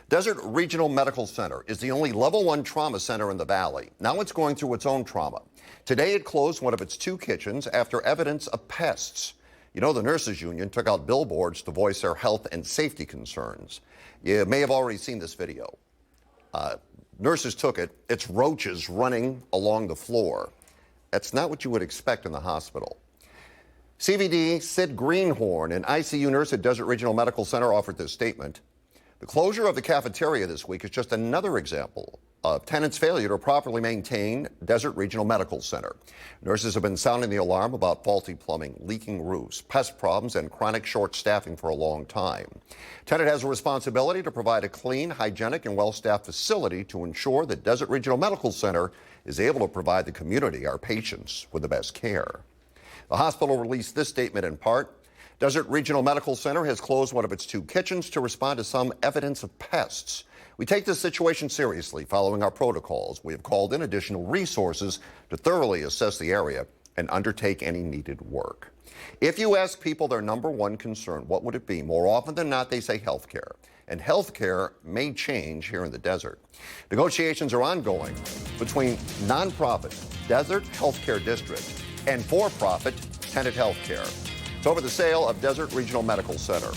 Desert Regional Medical Center is the only level 1 trauma center in the valley. Now it's going through its own trauma. Today it closed one of its 2 kitchens after evidence of pests. You know, the nurses union took out billboards to voice their health and safety concerns. You may have already seen this video. Nurses took it. It's roaches running along the floor. That's not what you would expect in the hospital. CVD Sid Greenhorn, an ICU nurse at Desert Regional Medical Center, offered this statement. The closure of the cafeteria this week is just another example of tenants' failure to properly maintain Desert Regional Medical Center. Nurses have been sounding the alarm about faulty plumbing, leaking roofs, pest problems, and chronic short staffing for a long time. Tenant has a responsibility to provide a clean, hygienic, and well-staffed facility to ensure that Desert Regional Medical Center is able to provide the community, our patients, with the best care. The hospital released this statement in part. Desert Regional Medical Center has closed one of its 2 kitchens to respond to some evidence of pests. We take this situation seriously following our protocols. We have called in additional resources to thoroughly assess the area and undertake any needed work. If you ask people their number 1 concern, what would it be? More often than not, they say health care. And health care may change here in the desert. Negotiations are ongoing between nonprofit Desert Healthcare District and for-profit Tenet Healthcare. It's over the sale of Desert Regional Medical Center.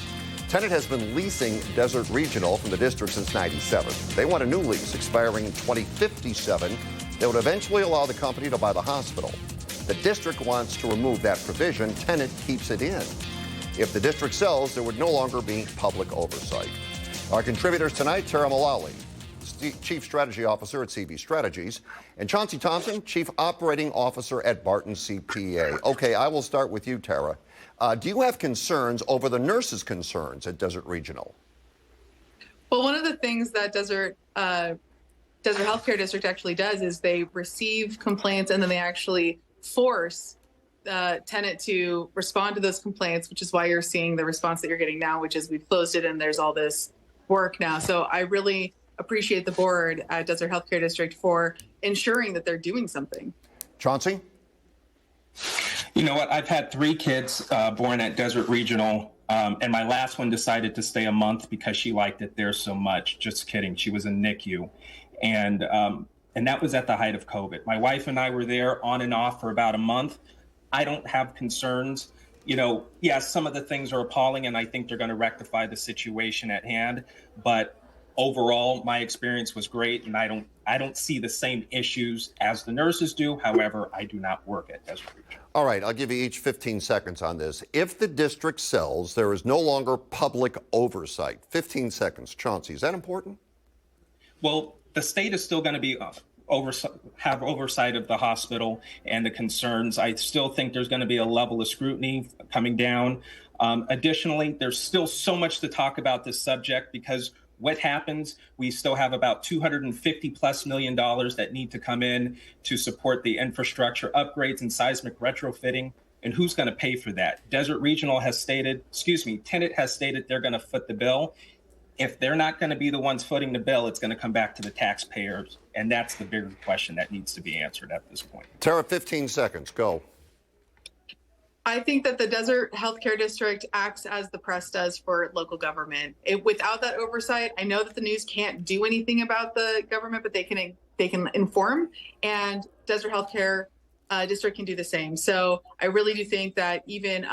Tenet has been leasing Desert Regional from the district since '97. They want a new lease expiring in 2057 that would eventually allow the company to buy the hospital. The district wants to remove that provision. Tenet keeps it in. If the district sells, there would no longer be public oversight. Our contributors tonight, Tara Mullally, Chief Strategy Officer at CV Strategies, and Chauncey Thompson, Chief Operating Officer at Barton CPA. Okay, I will start with you, Tara. Do you have concerns over the nurses' concerns at Desert Regional? Well, one of the things that Desert Healthcare District actually does is they receive complaints and then they actually force Tenet to respond to those complaints, which is why you're seeing the response that you're getting now, which is we've closed it and there's all this work now. So I really appreciate the board at Desert Healthcare District for ensuring that they're doing something. Chauncey? You know what? I've had 3 kids born at Desert Regional, and my last one decided to stay a month because she liked it there so much. Just kidding. She was in NICU. And that was at the height of COVID. My wife and I were there on and off for about a month. I don't have concerns. You know, yes, some of the things are appalling, and I think they're going to rectify the situation at hand. But overall, my experience was great, and I don't see the same issues as the nurses do. However, I do not work at Desert Regional. All right, I'll give you each 15 seconds on this. If the district sells, there is no longer public oversight. 15 seconds. Chauncey, is that important? Well, the state is still going to be have oversight of the hospital and the concerns. I still think there's going to be a level of scrutiny coming down. Additionally, there's still so much to talk about this subject because what happens, we still have about $250+ million that need to come in to support the infrastructure upgrades and seismic retrofitting. And who's going to pay for that? Desert Regional has stated, Tenet has stated they're going to foot the bill. If they're not going to be the ones footing the bill, it's going to come back to the taxpayers. And that's the bigger question that needs to be answered at this point. Tara, 15 seconds. Go. I think that the Desert Healthcare District acts as the press does for local government. Without that oversight, I know that the news can't do anything about the government, but they can inform, and Desert Healthcare District can do the same. So I really do think that even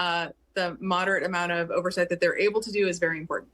the moderate amount of oversight that they're able to do is very important.